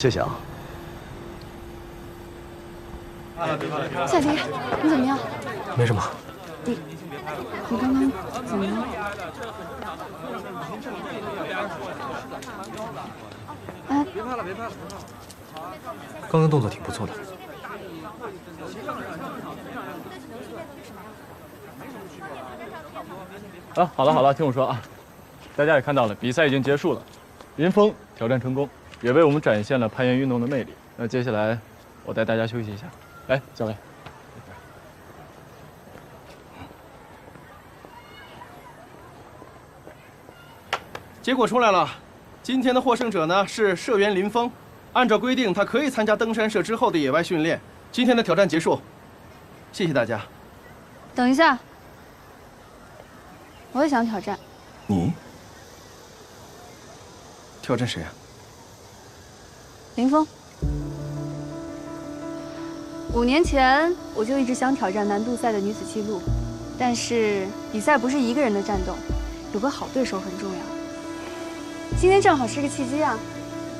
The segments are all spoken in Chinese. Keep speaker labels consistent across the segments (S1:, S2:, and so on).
S1: 谢谢啊。
S2: 夏迪，你怎么样？
S3: 没什么。
S2: 你刚刚怎么了？哎，
S3: 别怕了，别怕了。刚刚动作挺不错的。
S4: 啊，好了好了，听我说啊，大家也看到了，比赛已经结束了，林峰挑战成功，也为我们展现了攀岩运动的魅力。那接下来，我带大家休息一下。来，教练。
S5: 结果出来了，今天的获胜者呢是社员林峰。按照规定，他可以参加登山社之后的野外训练。今天的挑战结束，谢谢大家。
S2: 等一下，我也想挑战。
S5: 你挑战谁啊？
S2: 林峰。5年前我就一直想挑战南渡赛的女子纪录，但是比赛不是一个人的战斗，有个好对手很重要。今天正好是个契机啊！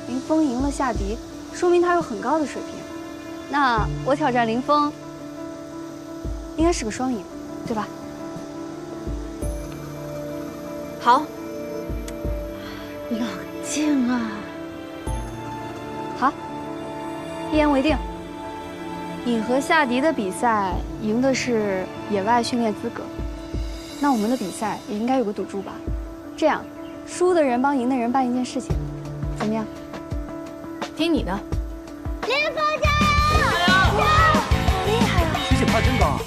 S2: 林峰赢了夏迪，说明他有很高的水平。那我挑战林峰，应该是个双赢，对吧？
S6: 好，冷静啊！
S2: 好，一言为定。你和夏迪的比赛赢的是野外训练资格，那我们的比赛也应该有个赌注吧？这样，输的人帮赢的人办一件事情，怎么样？
S6: 听你的。
S2: 林峰加油！加油！厉害啊！
S3: 学姐拍真高。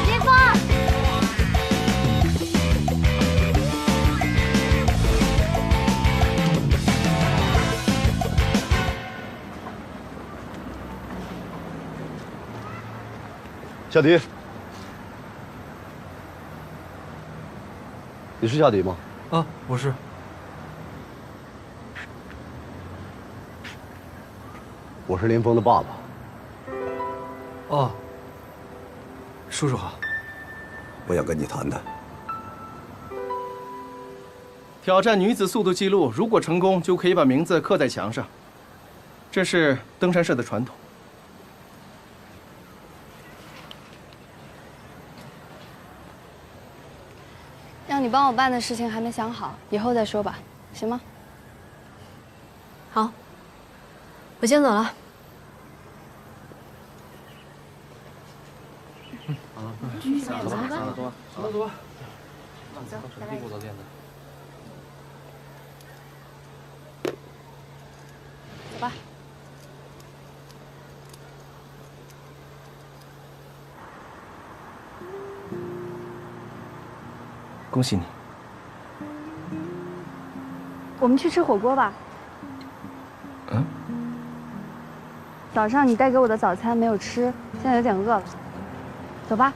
S2: 林峰。
S1: 夏迪，你是夏迪吗？
S3: 啊，我是。
S1: 我是林峰的爸爸。
S3: 哦，叔叔好。
S7: 我想跟你谈谈。
S5: 挑战女子速度纪录，如果成功，就可以把名字刻在墙上。这是登山社的传统。
S2: 让你帮我办的事情还没想好，以后再说吧，行吗？
S6: 好，我先走了。
S3: 走吧。
S2: 走吧。
S5: 恭喜你。
S2: 我们去吃火锅吧。
S5: 嗯。
S2: 早上你带给我的早餐没有吃，现在有点饿了。走吧。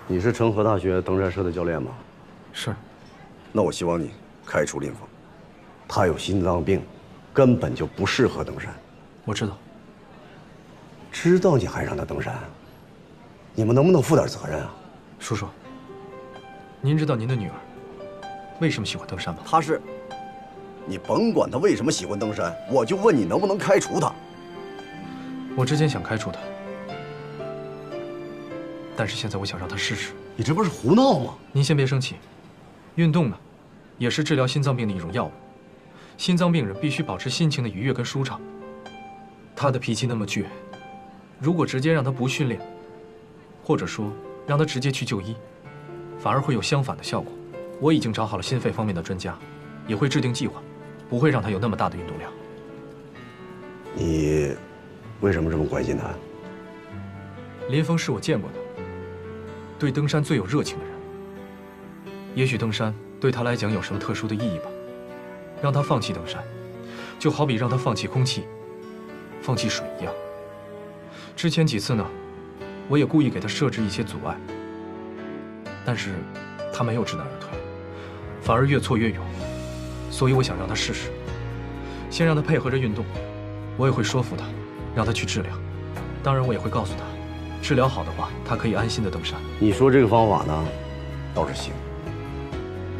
S1: 你是成河大学登山社的教练吗？
S3: 是。
S7: 那我希望你开除林峰。
S1: 他有心脏病，根本就不适合登山。
S3: 我知道。
S1: 知道你还让他登山，你们能不能负点责任啊？
S3: 叔叔，您知道您的女儿为什么喜欢登山吗？
S7: 他是，你甭管他为什么喜欢登山，我就问你能不能开除他。
S3: 我之前想开除他，但是现在我想让他试试。
S1: 你这不是胡闹吗？
S3: 您先别生气，运动呢，也是治疗心脏病的一种药物。心脏病人必须保持心情的愉悦跟舒畅。他的脾气那么倔，如果直接让他不训练，或者说让他直接去就医，反而会有相反的效果。我已经找好了心肺方面的专家，也会制定计划，不会让他有那么大的运动量。
S1: 你为什么这么关心他？
S3: 林峰是我见过的对登山最有热情的人。也许登山对他来讲有什么特殊的意义吧。让他放弃登山，就好比让他放弃空气、放弃水一样。之前几次呢，我也故意给他设置一些阻碍，但是他没有知难而退，反而越挫越勇。所以我想让他试试，先让他配合着运动，我也会说服他，让他去治疗。当然，我也会告诉他，治疗好的话，他可以安心的登山。
S1: 你说这个方法呢，倒是行，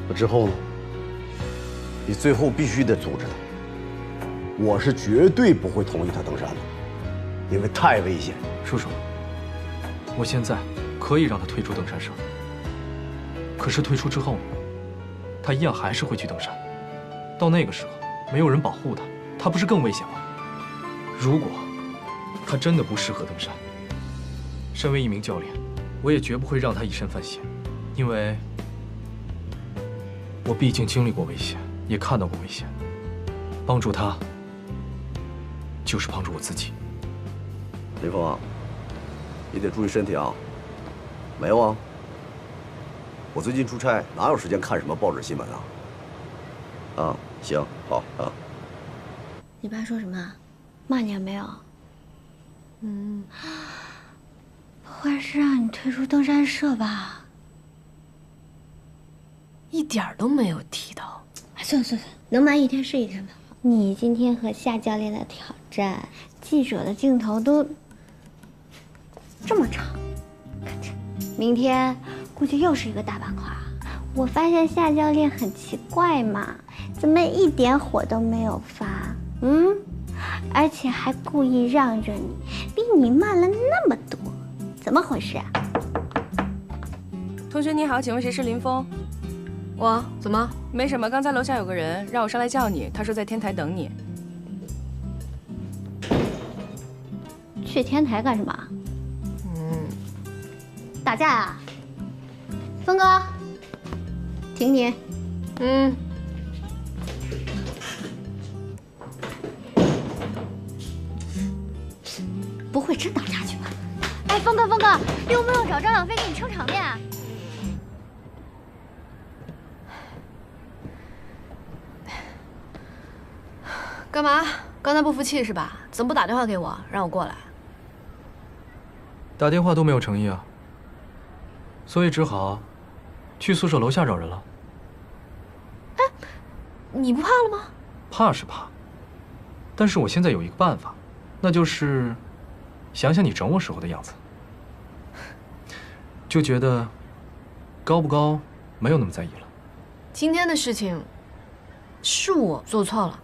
S7: 那之后呢？你最后必须得阻止他。我是绝对不会同意他登山的，因为太危险。
S3: 叔叔，我现在可以让他退出登山社，可是退出之后呢？他一样还是会去登山。到那个时候，没有人保护他，他不是更危险吗？如果他真的不适合登山，身为一名教练，我也绝不会让他以身犯险，因为我毕竟经历过危险，也看到过危险。帮助他，就是帮助我自己。
S7: 林峰啊，你得注意身体啊。没有啊，我最近出差，哪有时间看什么报纸新闻啊？啊，行，好啊。
S8: 你爸说什么？骂你了没有？不会是让你退出登山社吧？
S6: 一点儿都没有提到。
S8: 算了，能瞒一天是一天吧。你今天和夏教练的挑战，记者的镜头都这么长，看着，明天估计又是一个大板块。我发现夏教练很奇怪嘛，怎么一点火都没有发？而且还故意让着你，比你慢了那么多，怎么回事啊？
S9: 同学你好，请问谁是林峰？
S6: 我怎么？
S9: 没什么，刚才楼下有个人让我上来叫你，他说在天台等你。
S8: 去天台干什么？打架啊？峰哥，挺你。不会真打架去吧？哎，峰哥，用不用找张小飞给你撑场面啊？
S6: 干嘛？刚才不服气是吧？怎么不打电话给我，让我过来？
S3: 打电话都没有诚意啊，所以只好去宿舍楼下找人了。
S6: 哎，你不怕了吗？
S3: 怕是怕，但是我现在有一个办法，那就是想想你整我时候的样子，就觉得高不高没有那么在意了。
S6: 今天的事情是我做错了，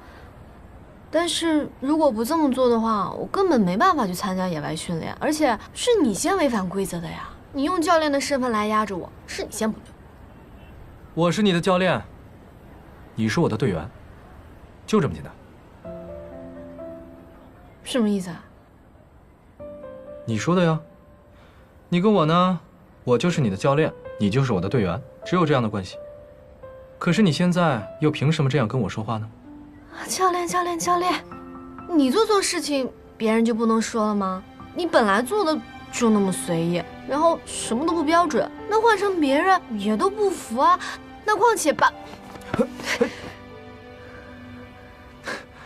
S6: 但是如果不这么做的话，我根本没办法去参加野外训练，而且是你先违反规则的呀！你用教练的身份来压着我，是你先不对。
S3: 我是你的教练，你是我的队员，就这么简单。
S6: 什么意思啊？
S3: 你说的呀。你跟我呢，我就是你的教练，你就是我的队员，只有这样的关系。可是你现在又凭什么这样跟我说话呢？
S6: 教练，你做错事情，别人就不能说了吗？你本来做的就那么随意，然后什么都不标准，那换成别人也都不服啊。那况且把